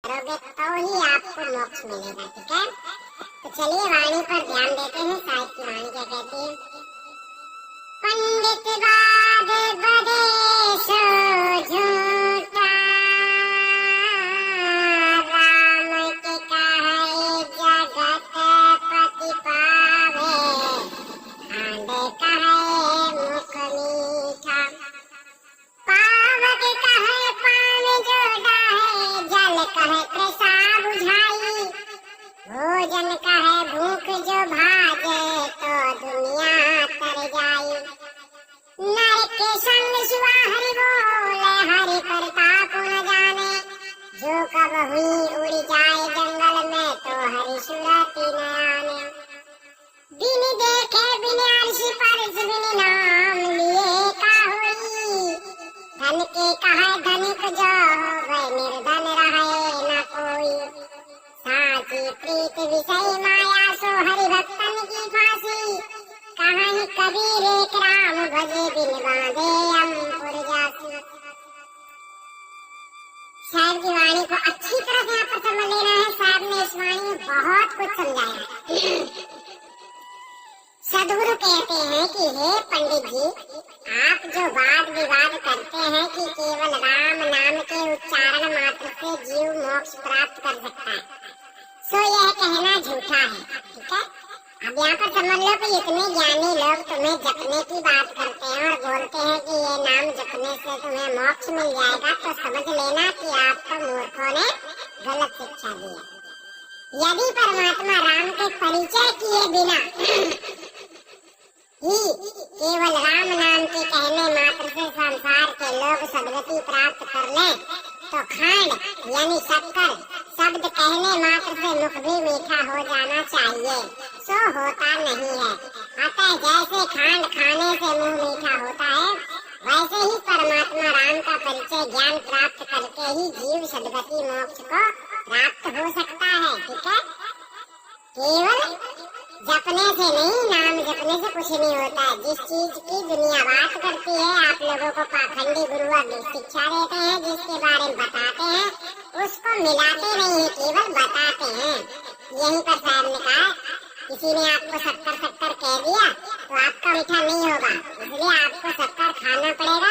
करोगे तो ही आपको मोक्ष मिलेगा। ठीक है, तो चलिए वाणी पर ध्यान देते हैं। साहित्य की वाणी क्या कहती है? पंडित वाद बदे सो झूठा, राम के कहे जगत पति पावे, खांड कहे मुख मीठा, पावक कहे पान जोड़ा है, जल कहे तृषा बुझाई, भोजन कहे भूख जो भाजे, तो दुनिया तर जाई। नर के संग शिवा हरि बोले, हरि प्रताप न जाने, जो कब हुई उड़ जाए जंगल में, तो हरि सुरति न आने। बिन देखे बिन अर्शी परस, बिन नाम लिए का होई, धन के कहे धनिक जो होवे, निर्धन रहे न कोई। साची प्रीत विषय माया, सो हरि भक्तन की फांसी, कहानी कबीर एक राम भजे, बिन बांधे यमपुर जासी। शायर की वाणी को अच्छी तरह से यहाँ पर समझ लेना है। साहब ने इस वाणी में बहुत कुछ समझाया। सदगुरु कहते हैं कि हे पंडित जी, आप जो वाद विवाद करते हैं कि केवल राम नाम के उच्चारण मात्र से जीव मोक्ष प्राप्त कर सकता है, सो यह कहना झूठा है। ठीक है, अब यहाँ पर समझ लो कि इतने ज्ञानी लोग तुम्हें जपने की बात करते हैं और बोलते हैं कि ये नाम जपने से तुम्हें मोक्ष मिल जाएगा, तो समझ लेना कि आपको मूर्खों ने गलत शिक्षा दी है। यदि परमात्मा राम के परिचय किए बिना ही केवल राम नाम के कहने मात्र से संसार के लोग सदगति प्राप्त कर लें, तो खांड यानी शक्कर शब्द कहने मात्र से मुख भी मीठा हो जाना चाहिए, सो होता नहीं है। अतः जैसे खांड खाने से मुंह मीठा होता है, वैसे ही परमात्मा राम का परिचय ज्ञान प्राप्त करके ही जीव सदगति मोक्ष को प्राप्त हो सकता है। ठीक है, केवल जपने से नहीं, नाम जपने से कुछ नहीं होता है। जिस चीज की दुनिया बात करती है, आप लोगों को पाखंडी गुरु शिक्षा देते हैं, जिसके बारे में बताते हैं, उसको मिलाते नहीं है, केवल बताते हैं। यहीं पर साहब ने कहा, किसी ने आपको शक्कर शक्कर कह दिया तो आपका मीठा नहीं होगा, इसलिए आपको शक्कर खाना पड़ेगा